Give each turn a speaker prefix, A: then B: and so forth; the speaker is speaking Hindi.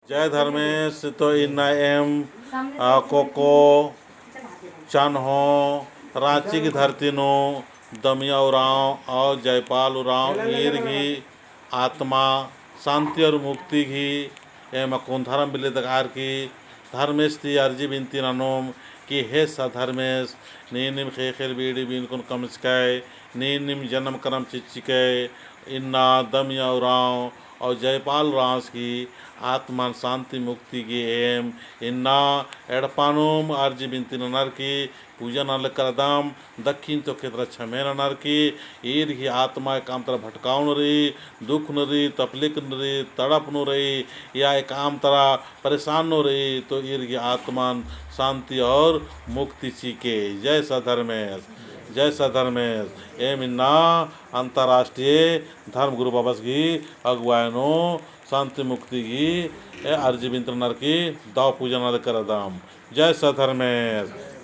A: जय धर्मेश तो इन एम कोको चन्हो रांची की धरती नो दमिया उराव और जयपाल उराव ईर घी आत्मा शांति और मुक्ति घी एम कौन धर्म बिले दगार की धर्मेश ती अर्जी बिनती ननोम कि हे सा धर्मेश नी निम खेखेल बीड़ी बीन कुन कमचकाय नी निम जन्म करम चिचिके इन्ना दमिया उराव और जयपाल रास की आत्मान शांति मुक्ति की एम इन्ना एडपानोम आर्जी बिनती नर की पूजा नल करदाम दक्षिण तो क्षेत्र छमे नर की ईर की आत्मा काम तरह भटकाव न रही दुख न रही तकलीफ न रही तड़प न रही या एक आम तरह परेशान न रही तो ईर की आत्मान शांति और मुक्ति सीखे। जय सधर्मेश जय सधर्मेश एम इन्ना अंतर्राष्ट्रीय धर्म गुरु बाबस की अगुवायनो शांति मुक्ति की अर्जी बिंत्र नर की दाव पूजन कर दाम। जय सधर्मेश।